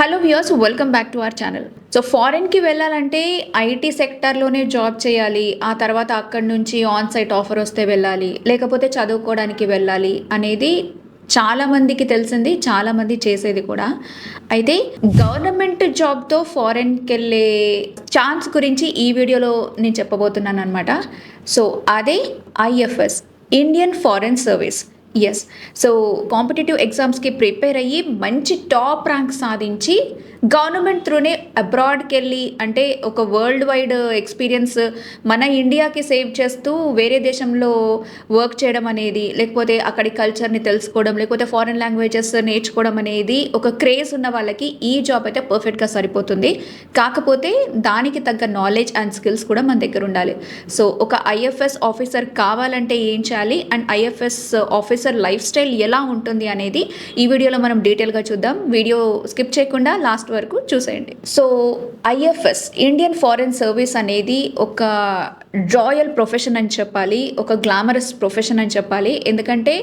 Hello viewers, welcome back to our channel. So ఫారెన్‌కి వెళ్ళాలంటే IT సెక్టార్‌లోనే job చేయాలి. ఆ తర్వాత అక్కడి నుంచి ఆన్ సైట్ ఆఫర్ వస్తే వెళ్ళాలి. లేకపోతే చదువుకోవడానికి వెళ్ళాలి అనేది చాలా మందికి తెలిసింది. చాలామంది చేసేది కూడా. అయితే గవర్నమెంట్ జాబ్‌తో ఫారెన్‌కెళ్ళే ఛాన్స్ గురించి ఈ వీడియోలో నేను చెప్పబోతున్నాననమాట. సో అదే IFS, Indian foreign service. Yes. So competitive ఎగ్జామ్స్‌కి ప్రిపేర్ అయ్యి మంచి టాప్ ర్యాంక్ సాధించి గవర్నమెంట్ త్రూనే అబ్రాడ్‌కెళ్ళి అంటే ఒక వరల్డ్ వైడ్ ఎక్స్‌పీరియన్స్ మన ఇండియాకి సేవ్ చేస్తూ వేరే దేశంలో వర్క్ చేయడం అనేది, లేకపోతే అక్కడి కల్చర్‌ని తెలుసుకోవడం, లేకపోతే ఫారెన్ లాంగ్వేజెస్ నేర్చుకోవడం అనేది ఒక క్రేజ్ ఉన్న వాళ్ళకి ఈ జాబ్ అయితే పర్ఫెక్ట్‌గా సరిపోతుంది. కాకపోతే దానికి తగ్గ నాలెడ్జ్ అండ్ స్కిల్స్ కూడా మన దగ్గర ఉండాలి. సో ఒక ఐఎఫ్ఎస్ ఆఫీసర్ కావాలంటే ఏం చేయాలి and IFS officer life style ఎలా ఉంటుంది అనేది ఈ వీడియోలో మనం డీటెయిల్గా చూద్దాం. వీడియో స్కిప్ చేయకుండా లాస్ట్ వరకు చూసేయండి. So IFS, Indian foreign service అనేది ఒక రాయల్ ప్రొఫెషన్ అని చెప్పాలి, ఒక గ్లామరస్ ప్రొఫెషన్ అని చెప్పాలి. ఎందుకంటే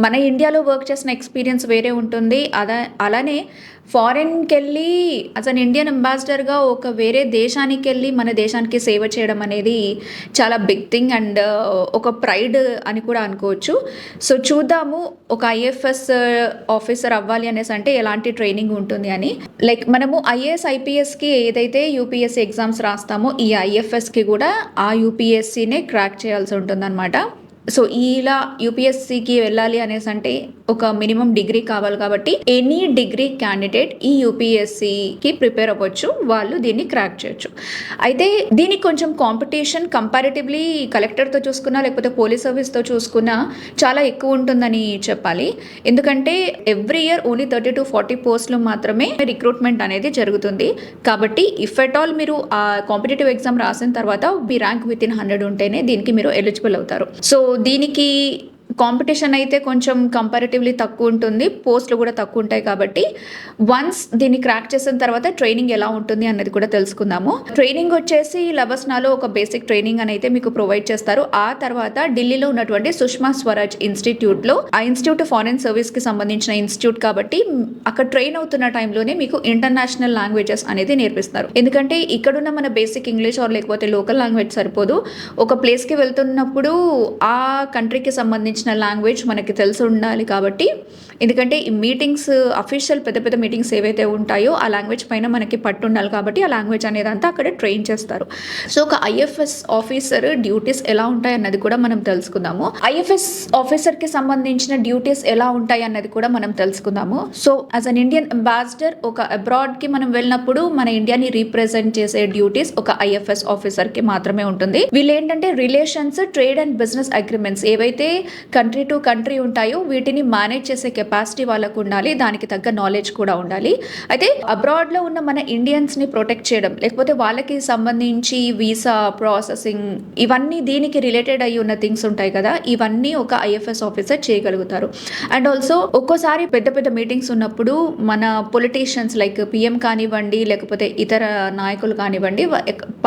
మన ఇండియాలో వర్క్ చేసిన ఎక్స్పీరియన్స్ వేరే ఉంటుంది. అలానే ఫారెన్కి వెళ్ళి యాజ్ అన్ ఇండియన్ అంబాసిడర్గా ఒక వేరే దేశానికి వెళ్ళి మన దేశానికి సేవ చేయడం అనేది చాలా బిగ్ థింగ్ అండ్ ఒక ప్రైడ్ అని కూడా అనుకోవచ్చు. సో చూద్దాము ఒక ఐఎఫ్ఎస్ ఆఫీసర్ అవ్వాలి అనేసి అంటే ఎలాంటి ట్రైనింగ్ ఉంటుంది అని. లైక్ మనము ఐఏఎస్ ఐపీఎస్కి ఏదైతే యూపీఎస్సీ ఎగ్జామ్స్ రాస్తామో ఈ ఐఎఫ్ఎస్కి కూడా ఆ యూపీఎస్సీనే క్రాక్ చేయాల్సి ఉంటుందన్నమాట. సో ఇలా యూపీఎస్సీకి వెళ్ళాలి అనేసి అంటే ఒక మినిమం డిగ్రీ కావాలి కాబట్టి ఎనీ డిగ్రీ క్యాండిడేట్ ఈ యూపీఎస్సీకి ప్రిపేర్ అవ్వచ్చు, వాళ్ళు దీన్ని క్రాక్ చేయొచ్చు. అయితే దీనికి కొంచెం కాంపిటీషన్ కంపారిటివ్లీ కలెక్టర్తో చూసుకున్నా లేకపోతే పోలీస్ సర్వీస్తో చూసుకున్నా చాలా ఎక్కువ ఉంటుందని చెప్పాలి. ఎందుకంటే ఎవ్రీ ఇయర్ ఓన్లీ 30 to 40 పోస్టులు మాత్రమే రిక్రూట్మెంట్ అనేది జరుగుతుంది. కాబట్టి ఇఫ్ ఎట్ ఆల్ మీరు ఆ కాంపిటేటివ్ ఎగ్జామ్ రాసిన తర్వాత మీ ర్యాంక్ విత్ ఇన్ 100 ఉంటేనే దీనికి మీరు ఎలిజిబుల్ అవుతారు. సో దీనికి కాంపిటీషన్ అయితే కొంచెం కంపారిటివ్లీ తక్కువ ఉంటుంది, పోస్టులు కూడా తక్కువ ఉంటాయి. కాబట్టి వన్స్ దీన్ని క్రాక్ చేసిన తర్వాత ట్రైనింగ్ ఎలా ఉంటుంది అన్నది కూడా తెలుసుకుందాము. ట్రైనింగ్ వచ్చేసి లబస్నాలో ఒక బేసిక్ ట్రైనింగ్ అని అయితే మీకు ప్రొవైడ్ చేస్తారు. ఆ తర్వాత ఢిల్లీలో ఉన్నటువంటి సుష్మా స్వరాజ్ ఇన్స్టిట్యూట్లో, ఆ ఇన్స్టిట్యూట్ ఫారెన్ సర్వీస్కి సంబంధించిన ఇన్స్టిట్యూట్ కాబట్టి అక్కడ ట్రైన్ అవుతున్న టైంలోనే మీకు ఇంటర్నేషనల్ లాంగ్వేజెస్ అనేది నేర్పిస్తారు. ఎందుకంటే ఇక్కడున్న మన బేసిక్ ఇంగ్లీష్ ఆర్ లేకపోతే లోకల్ లాంగ్వేజ్ సరిపోదు. ఒక ప్లేస్కి వెళ్తున్నప్పుడు ఆ కంట్రీకి సంబంధించిన లాంగ్వేజ్ మనకి తెలిసి ఉండాలి. కాబట్టి ఎందుకంటే ఈ మీటింగ్స్, అఫీషియల్ పెద్ద పెద్ద మీటింగ్స్ ఏవైతే ఉంటాయో ఆ లాంగ్వేజ్ పైన మనకి పట్టు ఉండాలి. కాబట్టి ఆ లాంగ్వేజ్ అనేది అంతా అక్కడ ట్రైన్ చేస్తారు. సో ఒక ఐఎఫ్ఎస్ ఆఫీసర్ డ్యూటీస్ ఎలా ఉంటాయి అన్నది కూడా మనం తెలుసుకుందాము. ఐఎఫ్ఎస్ ఆఫీసర్కి సంబంధించిన డ్యూటీస్ ఎలా ఉంటాయి అన్నది కూడా మనం తెలుసుకుందాము. So as an Indian ambassador ఒక అబ్రాడ్కి మనం వెళ్ళినప్పుడు మన ఇండియాని రీప్రజెంట్ చేసే డ్యూటీస్ ఒక ఐఎఫ్ఎస్ ఆఫీసర్కి మాత్రమే ఉంటుంది. వీళ్ళు ఏంటంటే relations, trade and business agreements ఏవైతే కంట్రీ టు కంట్రీ ఉంటాయో వీటిని మేనేజ్ చేసే కెపాసిటీ వాళ్ళకు ఉండాలి. దానికి తగ్గ నాలెడ్జ్ కూడా ఉండాలి. అయితే అబ్రాడ్లో ఉన్న మన ఇండియన్స్ని ప్రొటెక్ట్ చేయడం, లేకపోతే వాళ్ళకి సంబంధించి వీసా ప్రాసెసింగ్, ఇవన్నీ దీనికి రిలేటెడ్ అయ్యి ఉన్న థింగ్స్ ఉంటాయి కదా, ఇవన్నీ ఒక ఐఎఫ్ఎస్ ఆఫీసర్ చేయగలుగుతారు. అండ్ ఆల్సో ఒక్కోసారి పెద్ద పెద్ద మీటింగ్స్ ఉన్నప్పుడు మన పొలిటీషియన్స్ లైక్ పిఎం కానివ్వండి లేకపోతే ఇతర నాయకులు కానివ్వండి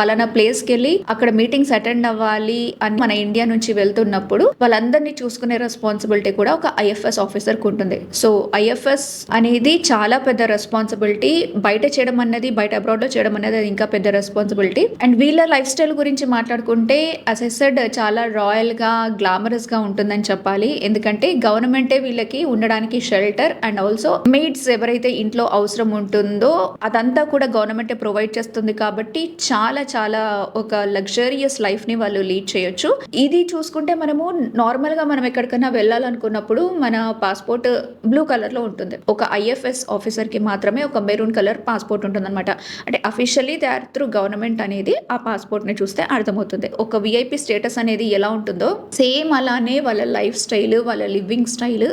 పలానా ప్లేస్కి వెళ్ళి అక్కడ మీటింగ్స్ అటెండ్ అవ్వాలి అని మన ఇండియా నుంచి వెళ్తున్నప్పుడు వాళ్ళందరినీ చూసుకునే రెస్పాన్సిబిలిటీ కూడా ఒక ఐఎఫ్ఎస్ ఆఫీసర్కి ఉంటుంది. సో ఐఎఫ్ఎస్ అనేది చాలా పెద్ద రెస్పాన్సిబిలిటీ. బయట చేయడం అన్నది, బయట అబ్రాడ్లో చేయడం అనేది అది ఇంకా పెద్ద రెస్పాన్సిబిలిటీ. అండ్ వీళ్ళ లైఫ్ స్టైల్ గురించి మాట్లాడుకుంటే యాజ్ ఐ సెడ్ చాలా రాయల్గా, గ్లామరస్గా ఉంటుందని చెప్పాలి. ఎందుకంటే గవర్నమెంటే వీళ్ళకి ఉండడానికి షెల్టర్ అండ్ ఆల్సో మెయిడ్స్ ఎవరైతే ఇంట్లో అవసరం ఉంటుందో అదంతా కూడా గవర్నమెంటే ప్రొవైడ్ చేస్తుంది. కాబట్టి చాలా చాలా ఒక లగ్జరియస్ లైఫ్ని వాళ్ళు లీడ్ చేయొచ్చు. ఇది చూసుకుంటే మనము నార్మల్గా మనం ఎక్కడికైనా వెళ్ళాలనుకున్నప్పుడు మన పాస్పోర్ట్ బ్లూ కలర్లో ఉంటుంది. ఒక ఐఎఫ్ఎస్ ఆఫీసర్కి మాత్రమే ఒక మెరూన్ కలర్ పాస్పోర్ట్ ఉంటుందన్నమాట. అంటే officially they or through government అనేది ఆ పాస్పోర్ట్ని చూస్తే అర్థమవుతుంది. ఒక విఐపి స్టేటస్ అనేది ఎలా ఉంటుందో సేమ్ అలానే వాళ్ళ లైఫ్ స్టైల్, వాళ్ళ లివింగ్ స్టైల్,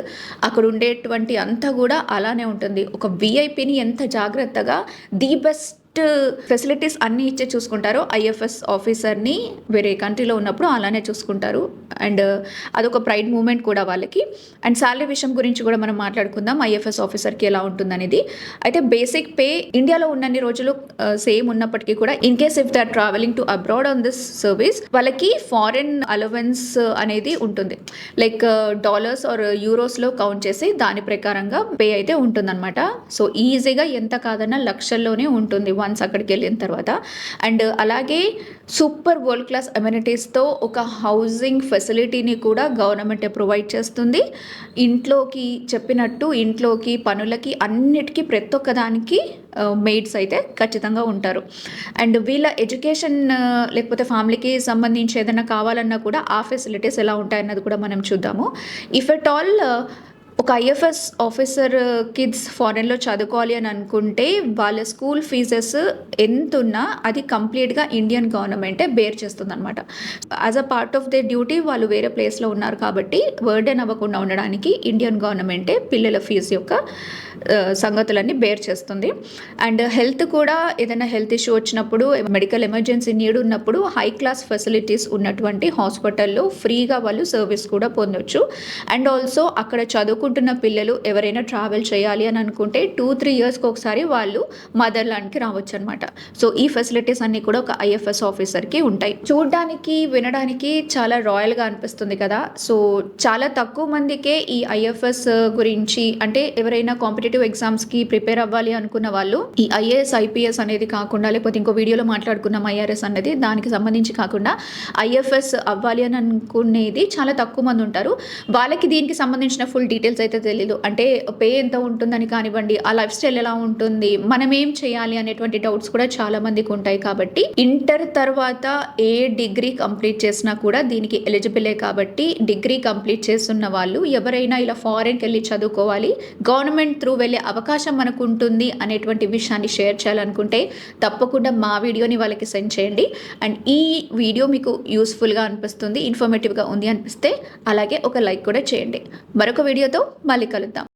అక్కడ ఉండేటువంటి అంతా కూడా అలానే ఉంటుంది. ఒక విఐపిని ఎంత జాగ్రత్తగా ది బెస్ట్ ఫెసిలిటీస్ అన్నీ ఇచ్చే చూసుకుంటారో ఐఎఫ్ఎస్ ఆఫీసర్ని వేరే కంట్రీలో ఉన్నప్పుడు అలానే చూసుకుంటారు. అండ్ అదొక ప్రైడ్ మూమెంట్ కూడా వాళ్ళకి. అండ్ శాలరీ విషయం గురించి కూడా మనం మాట్లాడుకుందాం, ఐఎఫ్ఎస్ ఆఫీసర్కి ఎలా ఉంటుందనేది. అయితే బేసిక్ పే ఇండియాలో ఉన్నన్ని రోజులు సేమ్ ఉన్నప్పటికీ కూడా in case if they are travelling to abroad on this service వాళ్ళకి ఫారెన్ అలవెన్స్ అనేది ఉంటుంది. లైక్ డాలర్స్ ఆర్ యూరోస్లో కౌంట్ చేసి దాని ప్రకారంగా పే అయితే ఉంటుందన్నమాట. సో ఈజీగా ఎంత కాదన్నా లక్షల్లోనే ఉంటుంది వన్స్ అక్కడికి వెళ్ళిన తర్వాత. అండ్ అలాగే సూపర్ వరల్డ్ క్లాస్ అమ్యూనిటీస్తో ఒక హౌసింగ్ ఫెసిలిటీని కూడా గవర్నమెంట్ ప్రొవైడ్ చేస్తుంది. ఇంట్లోకి చెప్పినట్టు ఇంట్లోకి పనులకి అన్నిటికీ ప్రతి ఒక్కదానికి మెయిడ్స్ అయితే ఖచ్చితంగా ఉంటారు. అండ్ వీళ్ళ ఎడ్యుకేషన్ లేకపోతే ఫ్యామిలీకి సంబంధించి ఏదైనా కావాలన్నా కూడా ఆ ఫెసిలిటీస్ ఎలా ఉంటాయన్నది కూడా మనం చూద్దాము. ఇఫ్ ఎట్ ఆల్ ఒక ఐఎఫ్ఎస్ ఆఫీసర్ కిడ్స్ ఫారెన్లో చదువుకోవాలి అని అనుకుంటే వాళ్ళ స్కూల్ ఫీజెస్ ఎంత ఉన్నా అది కంప్లీట్గా ఇండియన్ గవర్నమెంటే బేర్ చేస్తుంది అనమాట. As a part of they duty వాళ్ళు వేరే ప్లేస్లో ఉన్నారు కాబట్టి బర్డెన్ అవ్వకుండా ఉండడానికి ఇండియన్ గవర్నమెంటే పిల్లల ఫీజు యొక్క సంగతులన్నీ బేర్ చేస్తుంది. అండ్ హెల్త్ కూడా ఏదైనా హెల్త్ ఇష్యూ వచ్చినప్పుడు మెడికల్ ఎమర్జెన్సీ నీడ్ ఉన్నప్పుడు హై క్లాస్ ఫెసిలిటీస్ ఉన్నటువంటి హాస్పిటల్లో ఫ్రీగా వాళ్ళు సర్వీస్ కూడా పొందొచ్చు. అండ్ ఆల్సో అక్కడ చదువుకుంటున్న పిల్లలు ఎవరైనా ట్రావెల్ చేయాలి అని అనుకుంటే 2-3 ఇయర్స్కి ఒకసారి వాళ్ళు మదర్ ల్యాండ్కి రావచ్చు అనమాట. సో ఈ ఫెసిలిటీస్ అన్నీ కూడా ఒక ఐఎఫ్ఎస్ ఆఫీసర్కి ఉంటాయి. చూడడానికి వినడానికి చాలా రాయల్గా అనిపిస్తుంది కదా. సో చాలా తక్కువ మందికే ఈ ఐఎఫ్ఎస్ గురించి, అంటే ఎవరైనా కాంపిటేటివ్ ఎగ్జామ్స్కి ప్రిపేర్ అవ్వాలి అనుకున్న వాళ్ళు ఈ ఐఏఎస్ ఐపీఎస్ అనేది కాకుండా, లేకపోతే ఇంకో వీడియోలో మాట్లాడుకున్నాం ఐఆర్ఎస్ అనేది, దానికి సంబంధించి కాకుండా ఐఎఫ్ఎస్ అవ్వాలి అని అనుకునేది చాలా తక్కువ మంది ఉంటారు. వాళ్ళకి దీనికి సంబంధించిన ఫుల్ డీటెయిల్స్ అయితే తెలియదు. అంటే పే ఎంత ఉంటుందని కానివ్వండి, ఆ లైఫ్ స్టైల్ ఎలా ఉంటుంది, మనం ఏం చేయాలి అనేటువంటి డౌట్స్ కూడా చాలా మందికి ఉంటాయి. కాబట్టి ఇంటర్ తర్వాత ఏ డిగ్రీ కంప్లీట్ చేసినా కూడా దీనికి ఎలిజిబులే. కాబట్టి డిగ్రీ కంప్లీట్ చేస్తున్న వాళ్ళు ఎవరైనా ఇలా ఫారెన్కి వెళ్ళి చదువుకోవాలి, గవర్నమెంట్ త్రూ వెళ్ళే అవకాశం మనకు ఉంటుంది అనేటువంటి విషయాన్ని షేర్ చేయాలనుకుంటే తప్పకుండా మా వీడియోని వాళ్ళకి సెండ్ చేయండి. అండ్ ఈ వీడియో మీకు యూస్ఫుల్గా అనిపిస్తుంది, ఇన్ఫర్మేటివ్గా ఉంది అనిపిస్తే అలాగే ఒక లైక్ కూడా చేయండి. మరొక వీడియోతో మళ్ళీ కలుద్దాం.